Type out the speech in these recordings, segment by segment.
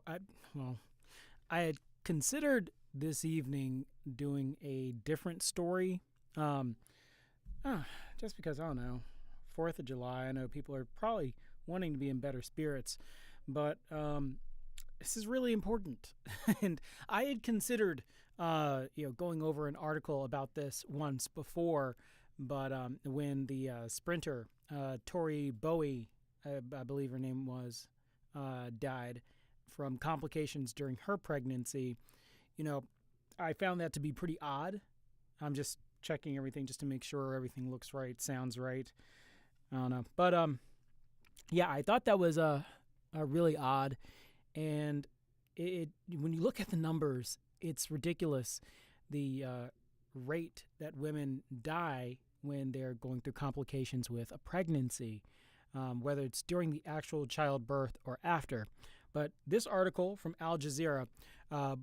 I, well, I had considered this evening doing a different story. Um, ah, just because, I don't know, 4th of July, I know people are probably wanting to be in better spirits, but this is really important. And I had considered, going over an article about this once before, but when the sprinter, Tori Bowie, I believe her name was, died from complications during her pregnancy, you know, I found that to be pretty odd. I'm just checking everything just to make sure everything looks right, sounds right. I don't know, but yeah, I thought that was a really odd, and it when you look at the numbers, it's ridiculous. The rate that women die when they're going through complications with a pregnancy, whether it's during the actual childbirth or after. But this article from Al Jazeera,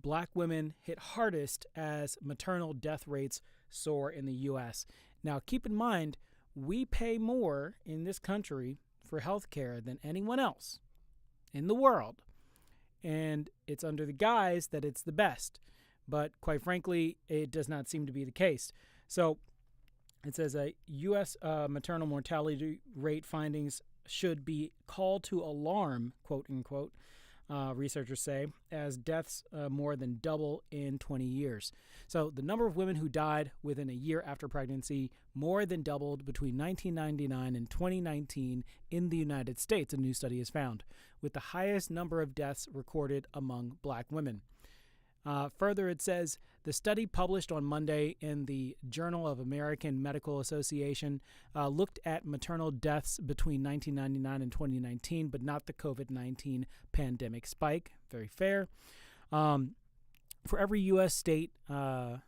black women hit hardest as maternal death rates soar in the U.S. Now, keep in mind, we pay more in this country for health care than anyone else in the world. And it's under the guise that it's the best. But quite frankly, it does not seem to be the case. So it says a U.S. Maternal mortality rate findings should be called to alarm, quote unquote, researchers say, as deaths more than double in 20 years. So the number of women who died within a year after pregnancy more than doubled between 1999 and 2019 in the United States, a new study has found, with the highest number of deaths recorded among black women. Further, it says the study published on Monday in the Journal of American Medical Association looked at maternal deaths between 1999 and 2019, but not the COVID-19 pandemic spike. Very fair. For every U.S. state, and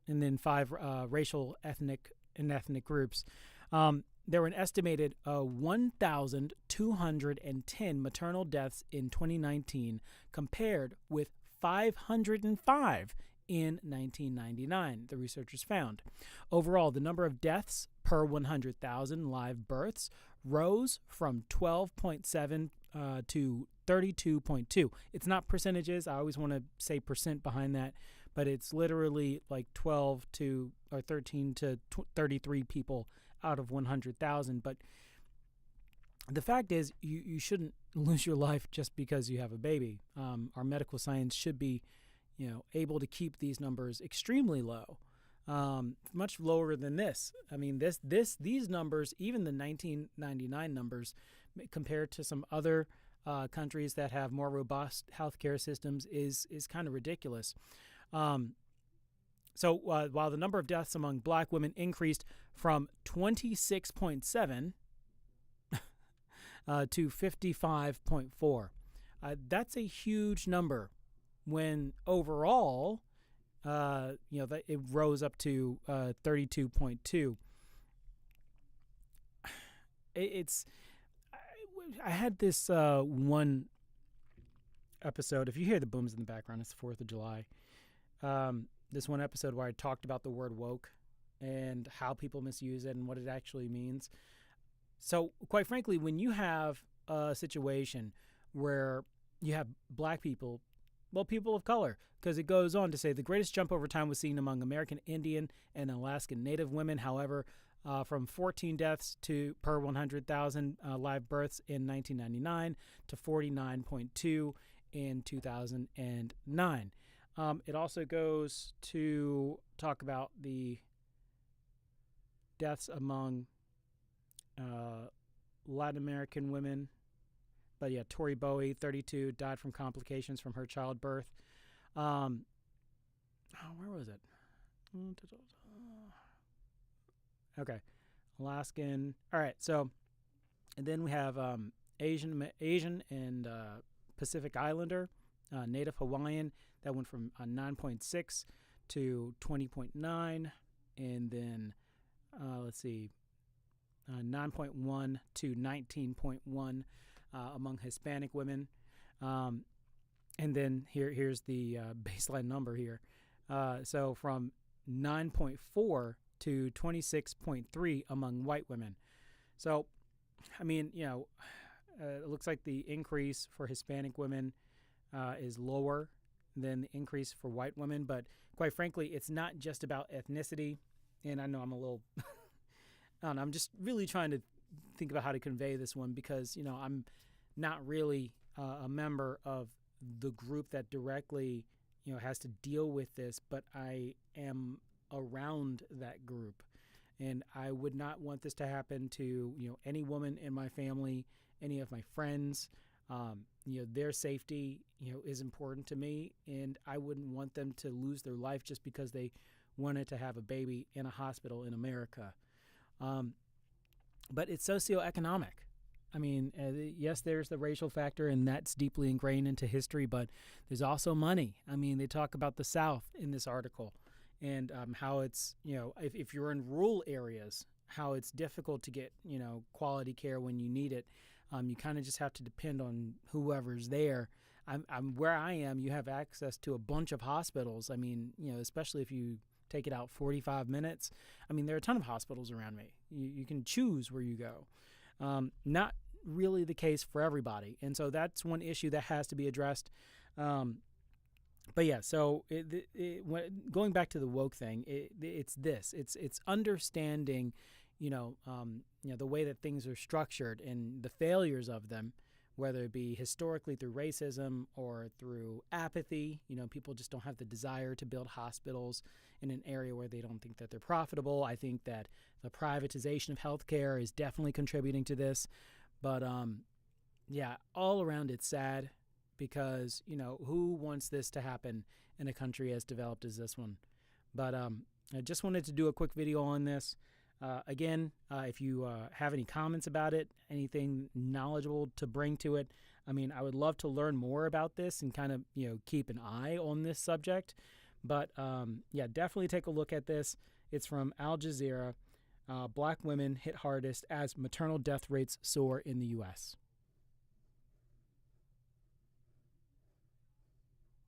then 5 racial, ethnic groups, there were an estimated 1,210 maternal deaths in 2019, compared with 505 in 1999, the researchers found. Overall, the number of deaths per 100,000 live births rose from 12.7 to 32.2. It's not percentages. I always want to say percent behind that, but it's literally like 12 to or 13 to 33 people out of 100,000. But the fact is, you shouldn't lose your life just because you have a baby. Our medical science should be, able to keep these numbers extremely low, much lower than this. I mean, these numbers, even the 1999 numbers, compared to some other countries that have more robust healthcare systems, is kind of ridiculous. So while the number of deaths among black women increased from 26.7 to 55.4. That's a huge number when overall, that it rose up to 32.2. It's I had this one episode. If you hear the booms in the background, it's the 4th of July. This one episode where I talked about the word woke and how people misuse it and what it actually means. So, quite frankly, when you have a situation where you have black people, well, people of color, because it goes on to say the greatest jump over time was seen among American Indian and Alaskan Native women. However, from 14 deaths per 100,000 live births in 1999 to 49.2 in 2009. It also goes to talk about the deaths among Latin American women. But yeah, Tori Bowie, 32, died from complications from her childbirth. Where was it? Okay, Alaskan. All right, so and then we have Asian and Pacific Islander, Native Hawaiian. That went from 9.6 to 20.9, and then let's see. 9.1 to 19.1 among Hispanic women. And then here's the baseline number here. So from 9.4 to 26.3 among white women. So, I mean, it looks like the increase for Hispanic women is lower than the increase for white women. But quite frankly, it's not just about ethnicity. And I know I'm a little, I don't know, I'm just really trying to think about how to convey this one because, I'm not really a member of the group that directly, has to deal with this, but I am around that group. And I would not want this to happen to, any woman in my family, any of my friends. Their safety, is important to me, and I wouldn't want them to lose their life just because they wanted to have a baby in a hospital in America. But it's socioeconomic. I mean, yes, there's the racial factor, and that's deeply ingrained into history, but there's also money. I mean, they talk about the South in this article and how it's, if you're in rural areas, how it's difficult to get, quality care when you need it. You kind of just have to depend on whoever's there. I'm where I am, you have access to a bunch of hospitals. I mean, especially if you take it out 45 minutes. I mean, there are a ton of hospitals around me. You can choose where you go. Not really the case for everybody. And so that's one issue that has to be addressed. But yeah, so going back to the woke thing, it's this. It's understanding, the way that things are structured and the failures of them, whether it be historically through racism or through apathy. People just don't have the desire to build hospitals in an area where they don't think that they're profitable. I think that the privatization of healthcare is definitely contributing to this. But all around it's sad because, who wants this to happen in a country as developed as this one? But I just wanted to do a quick video on this. Again, if you have any comments about it, anything knowledgeable to bring to it, I mean, I would love to learn more about this and kind of, keep an eye on this subject. But definitely take a look at this. It's from Al Jazeera. Black women hit hardest as maternal death rates soar in the U.S.